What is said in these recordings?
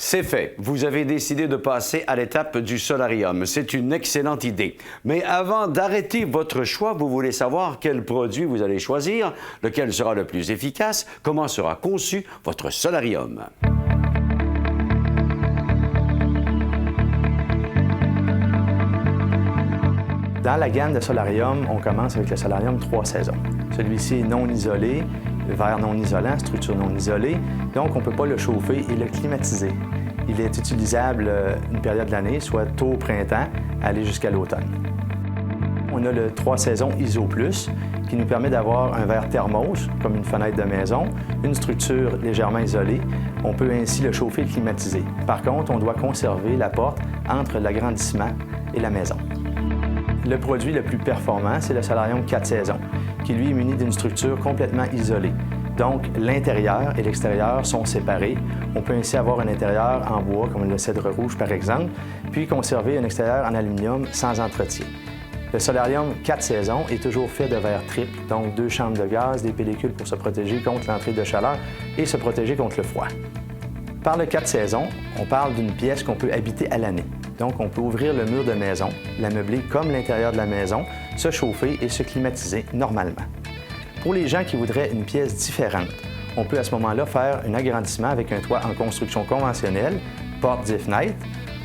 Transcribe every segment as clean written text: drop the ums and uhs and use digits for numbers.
C'est fait. Vous avez décidé de passer à l'étape du solarium. C'est une excellente idée. Mais avant d'arrêter votre choix, vous voulez savoir quel produit vous allez choisir, lequel sera le plus efficace, comment sera conçu votre solarium. Dans la gamme de solarium, on commence avec le solarium 3 saisons. Celui-ci est non isolé, verre non isolant, structure non isolée, donc on ne peut pas le chauffer et le climatiser. Il est utilisable une période de l'année, soit tôt au printemps, aller jusqu'à l'automne. On a le 3 saisons ISO+, qui nous permet d'avoir un verre thermos, comme une fenêtre de maison, une structure légèrement isolée. On peut ainsi le chauffer et le climatiser. Par contre, on doit conserver la porte entre l'agrandissement et la maison. Le produit le plus performant, c'est le solarium 4 saisons, qui lui est muni d'une structure complètement isolée. Donc, l'intérieur et l'extérieur sont séparés. On peut ainsi avoir un intérieur en bois, comme le cèdre rouge par exemple, puis conserver un extérieur en aluminium sans entretien. Le solarium 4 saisons est toujours fait de verre triple, donc 2 chambres de gaz, des pellicules pour se protéger contre l'entrée de chaleur et se protéger contre le froid. Par le 4 saisons, on parle d'une pièce qu'on peut habiter à l'année. Donc, on peut ouvrir le mur de maison, l'ameubler comme l'intérieur de la maison, se chauffer et se climatiser normalement. Pour les gens qui voudraient une pièce différente, on peut à ce moment-là faire un agrandissement avec un toit en construction conventionnelle, portes et fenêtres,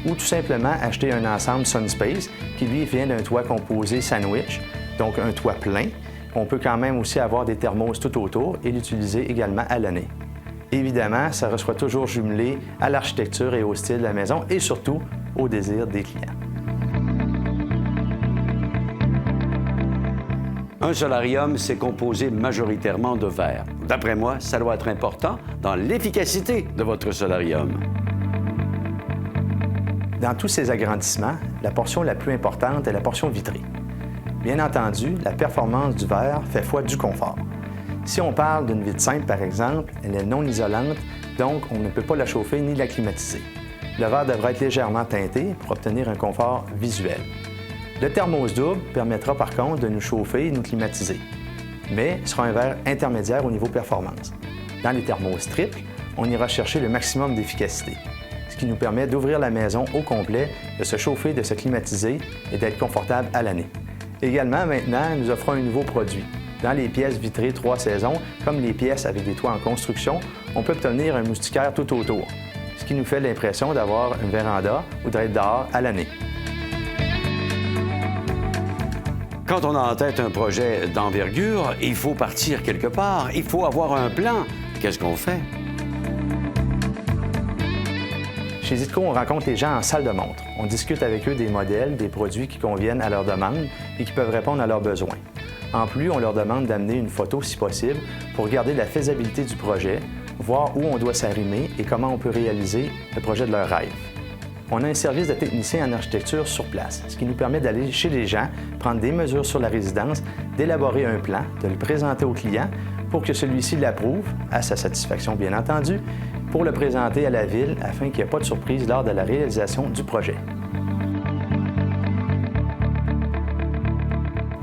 ou tout simplement acheter un ensemble Sunspace qui, lui, vient d'un toit composé sandwich, donc un toit plein. On peut quand même aussi avoir des thermos tout autour et l'utiliser également à l'année. Évidemment, ça reçoit toujours jumelé à l'architecture et au style de la maison et surtout au désir des clients. Un solarium, c'est composé majoritairement de verre. D'après moi, ça doit être important dans l'efficacité de votre solarium. Dans tous ces agrandissements, la portion la plus importante est la portion vitrée. Bien entendu, la performance du verre fait foi du confort. Si on parle d'une vitre simple, par exemple, elle est non isolante, donc on ne peut pas la chauffer ni la climatiser. Le verre devra être légèrement teinté pour obtenir un confort visuel. Le thermos double permettra par contre de nous chauffer et nous climatiser, mais sera un verre intermédiaire au niveau performance. Dans les thermos triples, on ira chercher le maximum d'efficacité, ce qui nous permet d'ouvrir la maison au complet, de se chauffer, de se climatiser et d'être confortable à l'année. Également, maintenant, nous offrons un nouveau produit. Dans les pièces vitrées 3 saisons, comme les pièces avec des toits en construction, on peut obtenir un moustiquaire tout autour, ce qui nous fait l'impression d'avoir une véranda ou d'être dehors à l'année. Quand on a en tête un projet d'envergure, il faut partir quelque part, il faut avoir un plan. Qu'est-ce qu'on fait? Chez Zitco, on rencontre les gens en salle de montre. On discute avec eux des modèles, des produits qui conviennent à leurs demandes et qui peuvent répondre à leurs besoins. En plus, on leur demande d'amener une photo si possible pour regarder la faisabilité du projet, voir où on doit s'arrimer et comment on peut réaliser le projet de leur rêve. On a un service de technicien en architecture sur place, ce qui nous permet d'aller chez les gens, prendre des mesures sur la résidence, d'élaborer un plan, de le présenter au client pour que celui-ci l'approuve, à sa satisfaction bien entendu, pour le présenter à la ville afin qu'il n'y ait pas de surprise lors de la réalisation du projet.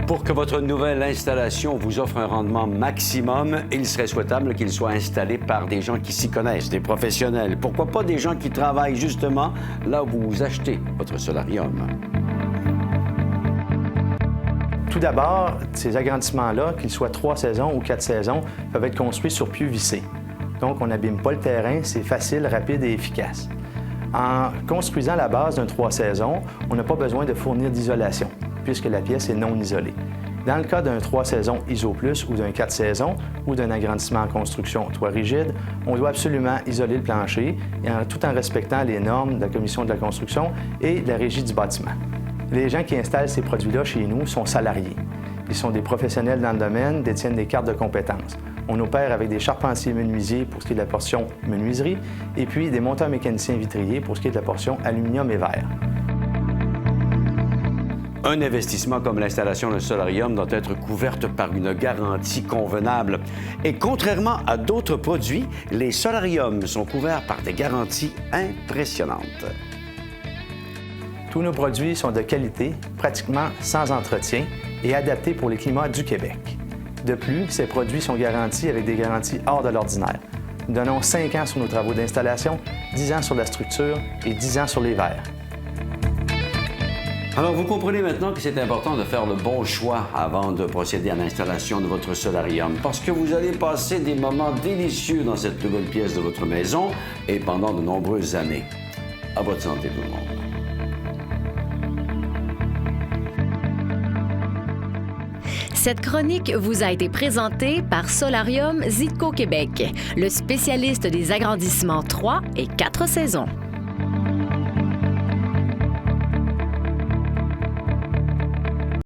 Pour que votre nouvelle installation vous offre un rendement maximum, il serait souhaitable qu'il soit installé par des gens qui s'y connaissent, des professionnels. Pourquoi pas des gens qui travaillent justement là où vous achetez votre solarium? Tout d'abord, ces agrandissements-là, qu'ils soient 3 saisons ou 4 saisons, peuvent être construits sur pieux vissés. Donc, on n'abîme pas le terrain, c'est facile, rapide et efficace. En construisant la base d'un 3 saisons, on n'a pas besoin de fournir d'isolation, puisque la pièce est non isolée. Dans le cas d'un 3 saisons ISO+, ou d'un 4 saisons, ou d'un agrandissement en construction toit rigide, on doit absolument isoler le plancher, tout en respectant les normes de la Commission de la construction et de la Régie du bâtiment. Les gens qui installent ces produits-là chez nous sont salariés. Ils sont des professionnels dans le domaine, détiennent des cartes de compétences. On opère avec des charpentiers menuisiers pour ce qui est de la portion menuiserie, et puis des monteurs mécaniciens vitriers pour ce qui est de la portion aluminium et verre. Un investissement comme l'installation d'un solarium doit être couverte par une garantie convenable. Et contrairement à d'autres produits, les solariums sont couverts par des garanties impressionnantes. Tous nos produits sont de qualité, pratiquement sans entretien et adaptés pour les climats du Québec. De plus, ces produits sont garantis avec des garanties hors de l'ordinaire. Nous donnons 5 ans sur nos travaux d'installation, 10 ans sur la structure et 10 ans sur les verres. Alors, vous comprenez maintenant que c'est important de faire le bon choix avant de procéder à l'installation de votre solarium, parce que vous allez passer des moments délicieux dans cette nouvelle pièce de votre maison et pendant de nombreuses années. À votre santé, tout le monde. Cette chronique vous a été présentée par Solarium Zidco Québec, le spécialiste des agrandissements 3 et 4 saisons.